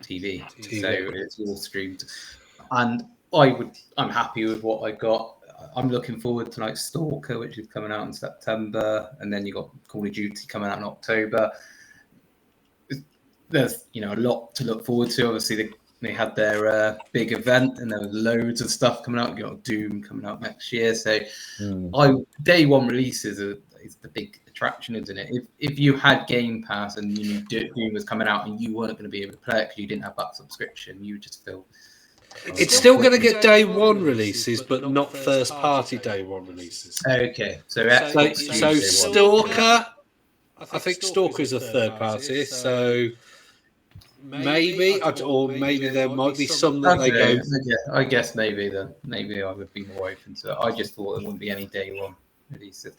TV, so it's all streamed. And I'm happy with what I got. I'm looking forward to like Stalker, which is coming out in September, and then you got Call of Duty coming out in October. There's a lot to look forward to. Obviously, they had their big event, and there was loads of stuff coming out. You got Doom coming out next year, so day one releases is the big attraction, isn't it? If you had Game Pass and you knew Doom was coming out and you weren't going to be able to play it because you didn't have that subscription, you would just feel. It's still going to get day one releases, but not first party day one releases. Okay, so Stalker. I think Stalker is a third party, so. Maybe, or maybe there might be some that they go. Yeah, I guess maybe I would be more open to it. I just thought there wouldn't be any day one releases.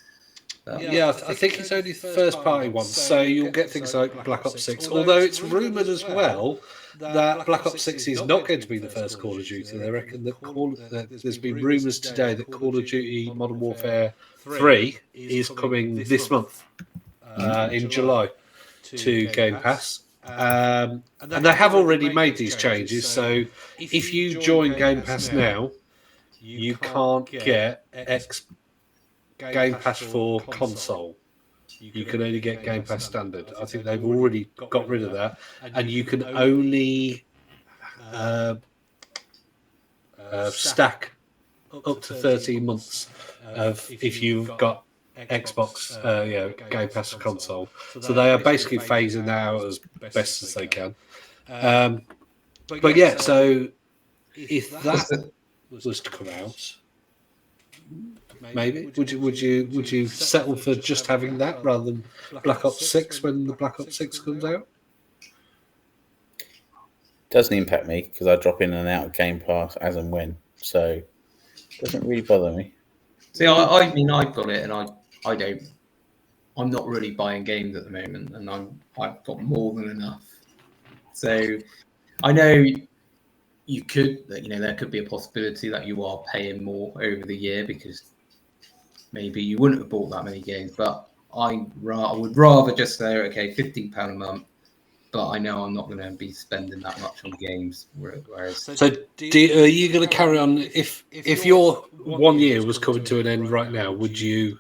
Yeah, I think it's only first party ones, so you'll get things like Black Ops 6. Although it's rumoured as well that Black Ops 6 is not going to be the first Call of Duty. They reckon that there's been rumours today that Call of Duty Modern Warfare 3 is coming this month in July to Game Pass. And they have already made these changes, so if you join Game Pass now, you can't get Game Pass for console. You can only get Game Pass standard. I think they've already got rid of that, and you can only stack up to 13 months of if you've got Xbox, Game Pass console. So they are basically phasing that out as best as they can. But yeah, so if that was to come out, maybe would you settle for just having that rather than Black Ops 6 when the Black Ops 6 comes out? Doesn't impact me because I drop in and out of Game Pass as and when, so it doesn't really bother me. See, I mean, I've got it, and I'm not really buying games at the moment, and I've got more than enough. So I know you could, there could be a possibility that you are paying more over the year because maybe you wouldn't have bought that many games. But I would rather just say, okay, £15 a month, but I know I'm not going to be spending that much on games. Whereas, so are you going to carry on if your 1 year was coming to an end right now? Would you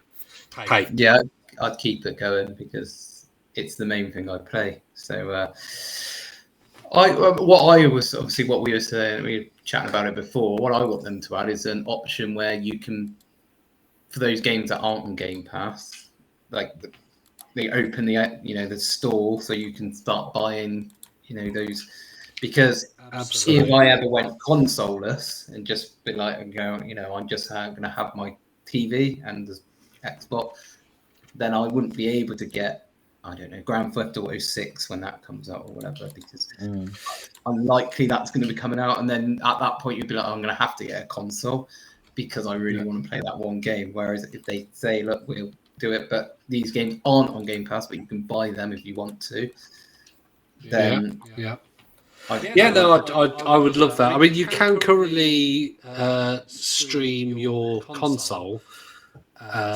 pay? Yeah, I'd keep it going because it's the main thing I play. So what we were saying, we were chatting about it before. What I want them to add is an option where you can, for those games that aren't on Game Pass, like they open the store so you can start buying those, because Absolutely. if I ever went consoleless and just be like, I'm just going to have my TV and the Xbox, then I wouldn't be able to get I don't know, Grand Theft Auto 6 when that comes out or whatever, because unlikely that's going to be coming out. And then at that point, you'd be like, oh, I'm going to have to get a console because I really want to play that one game. Whereas if they say, look, we'll do it, but these games aren't on Game Pass, but you can buy them if you want to, then I would love that. I mean, you can currently stream your console,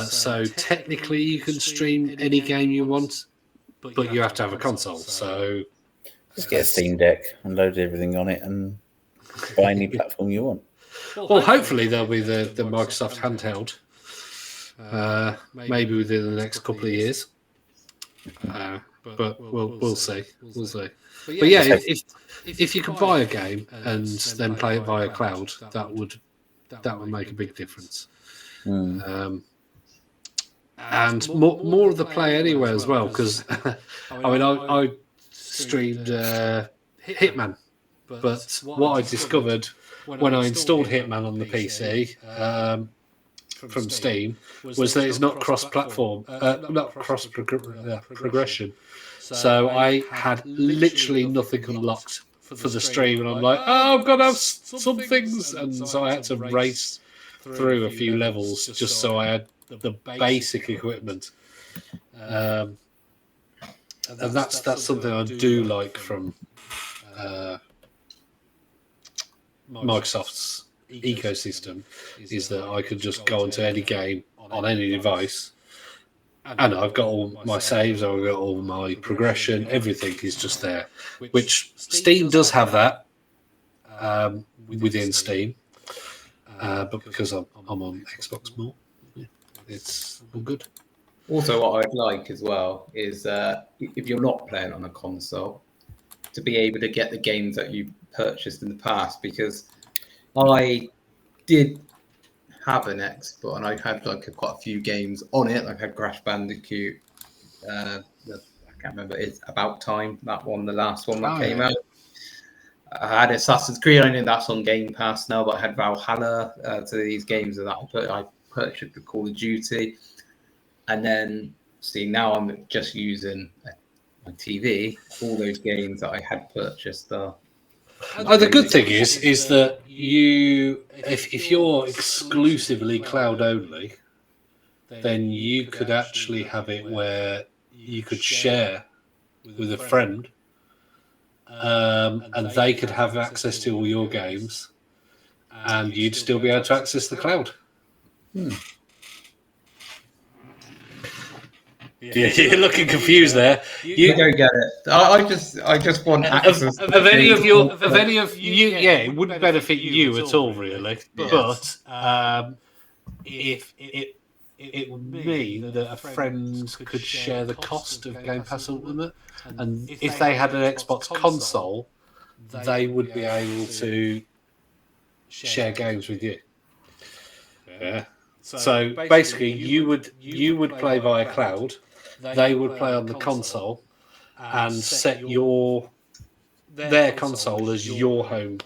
so technically you can stream any game you want, but you have to have a console. So just get a Steam Deck and load everything on it and buy any platform you want. Well, hopefully there'll be the Microsoft handheld, maybe within the next couple of years. But we'll see. We'll see. But yeah, if you can buy a game and then play it via cloud, that would make a big difference. And more of the play anywhere as well, because I mean I streamed Hitman, but what I discovered when I installed Hitman on the PC from Steam was that it's not cross-platform, not cross-progression. So I had literally nothing unlocked for the stream, and I'm like, oh, I've got to have some things, and so I had to race through a few levels just so I had the basic equipment. And that's something I do like from Microsoft's ecosystem, is that I could just go into any game on any device, and I've got all my saves, I've got all my progression, everything is just there, which Steam does have that within Steam, but because I'm on Xbox more, it's all good. Also, what I'd like as well is if you're not playing on a console, to be able to get the games that you purchased in the past, because I did have an Xbox and I had like quite a few games on it. Like I had Crash Bandicoot. I can't remember. It's About Time. That one, the last one that came out. I had Assassin's Creed. I know that's on Game Pass now, but I had Valhalla. So these games that I purchased the Call of Duty, and then now I'm just using my TV. All those games that I had purchased are. The good thing is that if you're exclusively cloud only, then you could actually have it where you could share with a friend, and they could have access to all your games, and you'd still be able to access the cloud. Yeah, you're looking confused there. You don't get it. I just want access. Of any of you, yeah, it wouldn't benefit you at all, really. But if it would mean that a friend could share the cost of Game Pass Ultimate, and if they had an Xbox console, they would be able to share games with you. Yeah. So basically, you would play via cloud. They would play on the console and set their console as your home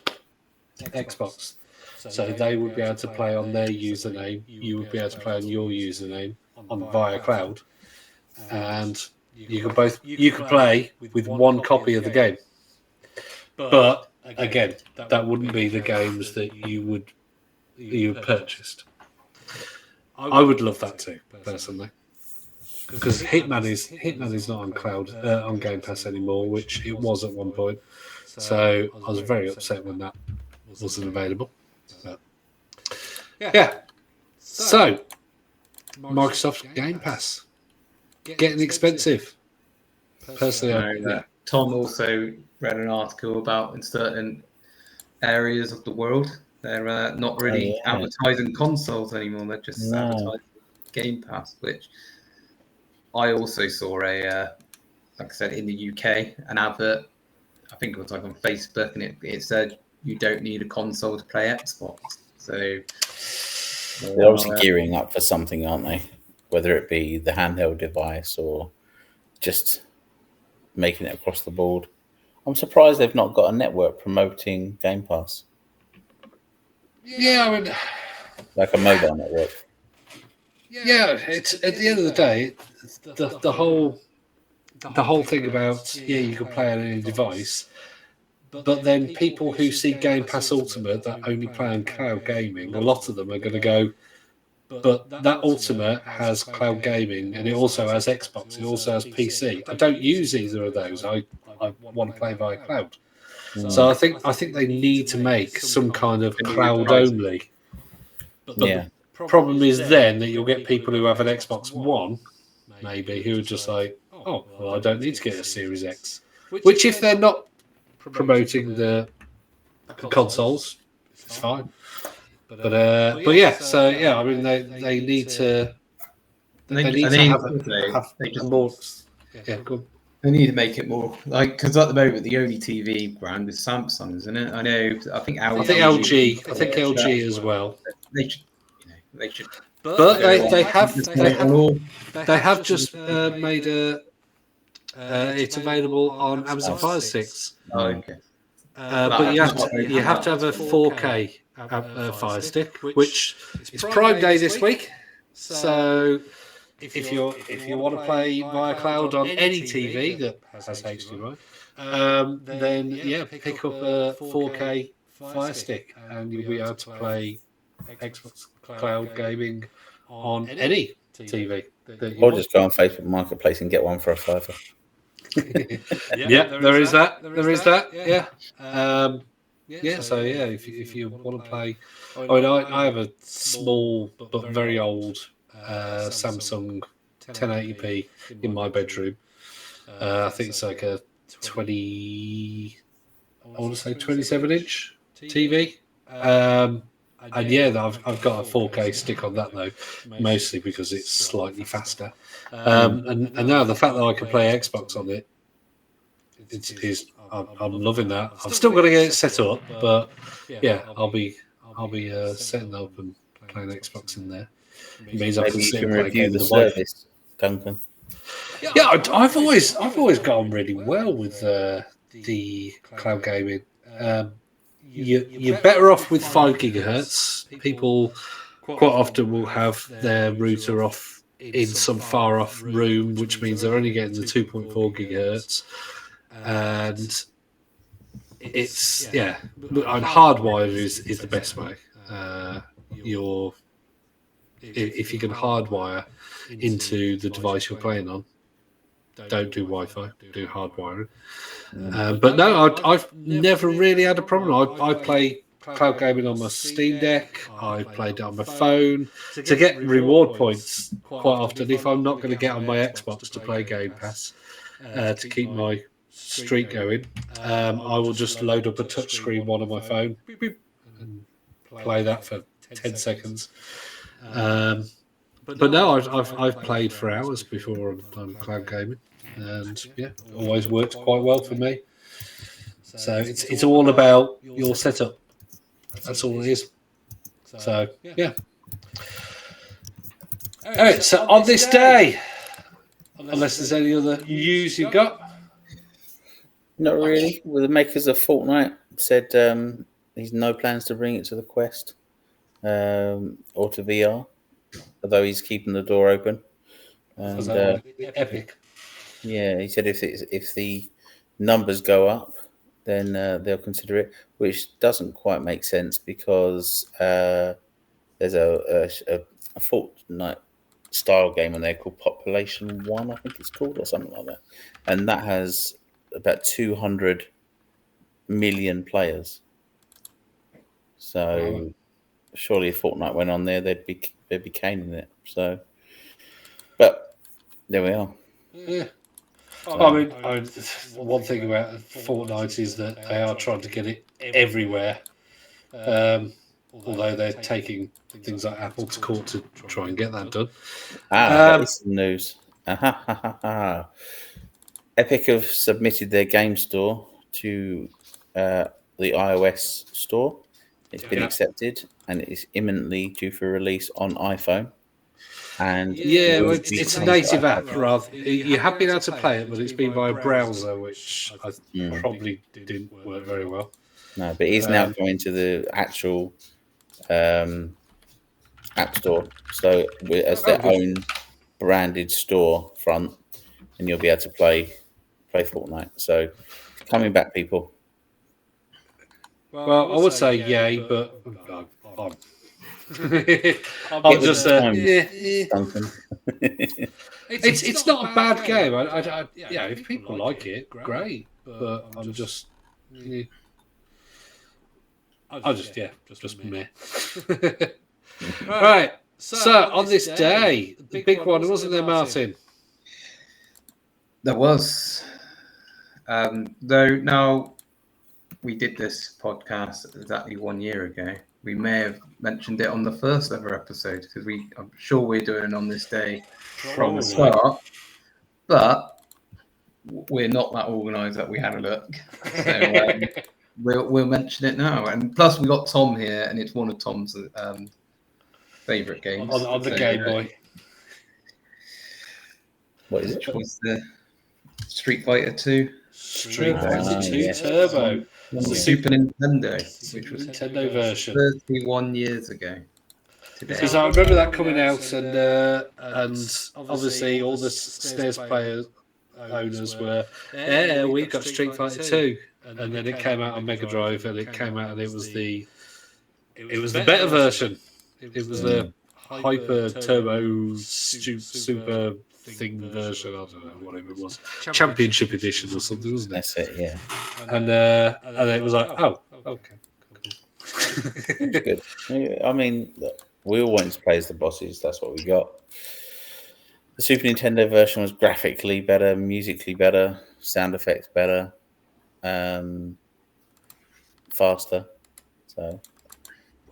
Xbox. So they would be able to play on their username. You would be able to play on your username via cloud, and you could play with one copy of the game. But again, that wouldn't be the games that you purchased. I would love that too, personally, because Hitman is not on cloud on Game Pass anymore, which it was at one point. So I was very upset when that wasn't available. But, yeah. So Microsoft Game Pass getting expensive. Personally, Tom also read an article about in certain areas of the world. They're not really advertising consoles anymore. They're just advertising Game Pass, which I also saw like I said, in the UK, an advert. I think it was like on Facebook, and it said you don't need a console to play Xbox. So they're obviously gearing up for something, aren't they? Whether it be the handheld device or just making it across the board. I'm surprised they've not got a network promoting Game Pass. Yeah, I mean, like a mobile network. Yeah, it's at the end of the day, the whole the whole thing about you can play on any device, but then people who see Game Pass Ultimate that only play on cloud gaming, a lot of them are going to go, but that Ultimate has cloud gaming and it also has Xbox, it also has PC. I don't use either of those. I want to play via cloud. So I think they need to make some kind of cloud only. But the problem is then that you'll get people who have an Xbox One, maybe, who are just like, oh, well, I don't need to get a Series X. Which, if they're not promoting the consoles, it's fine. But yeah, so yeah, I mean, they need to. They need to have more. Yeah, good. They need to make it more like, because at the moment the only TV brand is Samsung, isn't it? I know. I think LG. I think LG as well. They should. They should. But they have just made it's available on Amazon Fire Sticks. Oh, okay. But you have to have a 4K Fire Stick, which is Prime Day this week. So if you want to play via cloud on any TV that has HDMI, then pick up a 4K Fire Stick and you'll be able to play Xbox cloud gaming on any TV. Or just go on Facebook Marketplace and get one for a $5. There is that. Yeah. So yeah, if you want to play, I mean, I have a small but very old Samsung 1080p in my bedroom. I think it's like a 27-inch TV. And yeah, I've got a 4K stick on that though, mostly because it's slightly faster. And now the fact that I can play Xbox on it, I'm loving that. I'm still going to get it set up, but yeah, I'll be setting up and playing Xbox in there. It means I can sit and play review the service, Duncan. Yeah, I've always got on really well with the cloud gaming. You're better off with 5 gigahertz. People quite often will have their router off in some far off room, which means they're only getting the 2.4 gigahertz. And it's and hardwired is the best way. If you can hardwire into the device you're playing on, don't do Wi-Fi, do hardwiring. But no, I've never really had a problem. I play cloud gaming on my Steam Deck. I played it on my phone to get reward points quite often. If I'm not going to get on my Xbox to play Game Pass to keep my streak going, I will just load up a touchscreen one on my phone and play that for 10 seconds. But no, I've played for hours before on cloud gaming. And yeah, always works quite well for me. So it's all about your setup. That's all it is. So yeah. All right. So on this day, unless there's any other news you got, not really. Well, the makers of Fortnite said he's no plans to bring it to the Quest or to VR, although he's keeping the door open. And Epic. Yeah, he said if the numbers go up, then they'll consider it, which doesn't quite make sense because there's a Fortnite style game on there called Population 1, I think it's called, or something like that, and that has about 200 million players. So surely if Fortnite went on there, they'd be caning it. So, but there we are. Yeah. I mean, one thing about Fortnite is that they are trying to get it everywhere. Although they're taking things like Apple to court to try and get that done. That is some news. Epic have submitted their game store to the iOS store. It's been accepted and it is imminently due for release on iPhone. And it's a native app. Rather, you have been able to play it, but it's been by a browser, which probably didn't work very well. No, but it is now going to the actual app store. So as their own branded store front, and you'll be able to play Fortnite. So coming back, people. Well, I would say yay, but I'm Get just with the times, yeah. Duncan. It's not a bad game. Yeah, if people like it, great. But I'm just, yeah. Just meh. Right. So on this day, the big one, wasn't there, Martin? There was. Though now we did this podcast exactly 1 year ago. We may have mentioned it on the first ever episode because I'm sure we're doing it on this day from the start, but we're not that organised that we had a look. So we'll mention it now. And plus we got Tom here, and it's one of Tom's favourite games on the Game Boy. What is it? It's the Street Fighter 2. Street Fighter 2 yes. Turbo. The Super Nintendo, which was Nintendo version. 31 years ago today. Because I remember that coming out, and obviously all the SNES players owners were, yeah, we've got Street Fighter 2, and then it came out on Mega Drive, and it came out, and it was the better version. It was the Hyper Turbo Super thing version. I don't know what it was, Championship Edition or something, wasn't it? That's it, yeah. And it was like, oh, okay. Good. I mean, look, we all wanted to play as the bosses. That's what we got. The Super Nintendo version was graphically better, musically better, sound effects better, faster. So,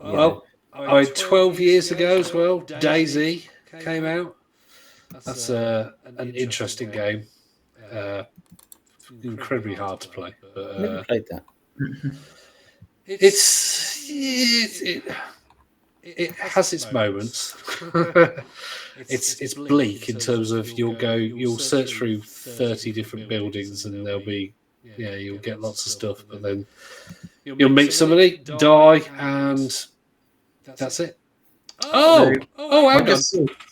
well, I mean, 12 years ago as well, Daisy came out. That's an interesting game. Incredibly hard to play. But, never played that. It has its moments. It's bleak in terms of you'll search through 30 different buildings, and there'll be you'll get lots of stuff, but then you'll meet somebody, die, and that's it. Oh, hang on.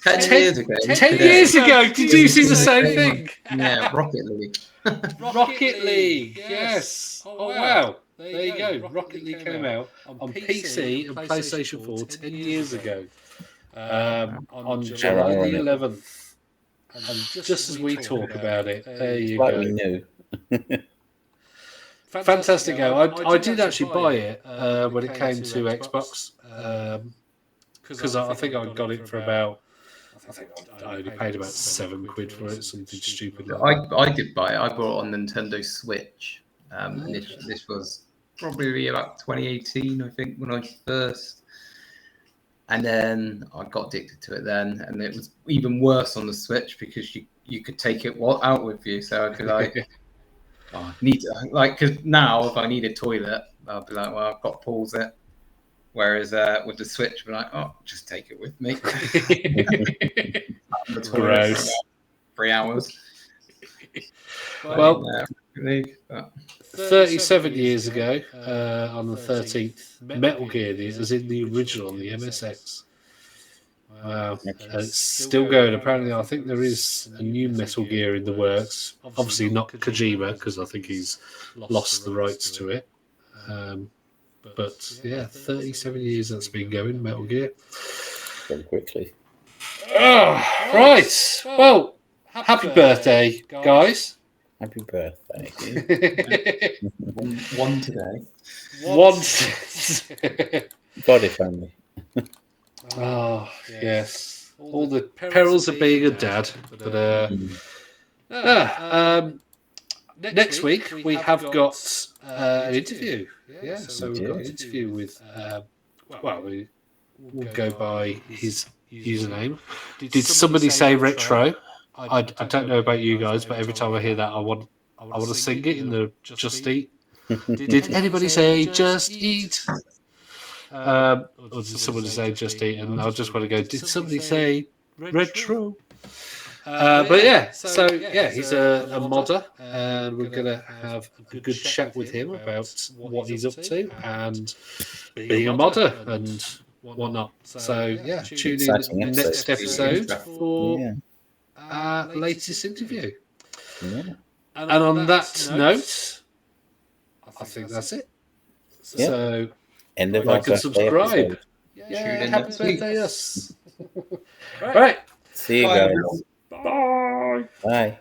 10 years ago. 10 years ago, did you see the same thing? Yeah, Rocket League. Rocket League, yes. Oh, wow. There you go. Rocket League came out on PC and PlayStation 4 10 years ago. On July the 11th. And just as we talk about it, there you go. We knew. Fantastic game. I did actually buy it when it came to Xbox. Because I think I got it for about, I only paid about £7 for it, something stupid like that. I did buy it. I bought it on Nintendo Switch. This was probably about 2018, I think, when I first. And then I got addicted to it then, and it was even worse on the Switch because you could take it out with you. So I'd be like, because now if I need a toilet, I'll be like, well, I've got to pause it. Whereas with the Switch, I'd be like, oh, just take it with me. Gross. 3 hours. Well, 37 years ago, on the 13th, Metal Gear is in the original on the MSX. Wow. It's still going. Apparently, I think there is a new Metal Gear in the works. Obviously not Kojima, because I think he's lost the rights to it. But yeah, 37 years that's been going, Metal Gear. Very quickly. Oh, right. Well, happy birthday, guys. Happy birthday. One today. One. God, if only. Oh, yes. All the perils of being a dad. But next week we have got an interview. Yeah, so we've got an interview with. We'll go by his username. Did somebody say retro? I don't know about you guys, but every time I hear that, I want to sing it in the Just Eat. Did anybody say Just Eat? Or did somebody say Just Eat? And I just want to go, did somebody say retro? But yeah, so yeah, he's a modder, and we're going to have a good chat with him about what he's up to and being a modder and whatnot. So yeah, tune in next episode for our latest interview. Yeah. And on that note, I think that's it. Yeah. So, End of like our and subscribe. episode. Yeah, Tune in happy next week. birthday, us. Right. See you Bye, guys. everyone. Bye. Bye.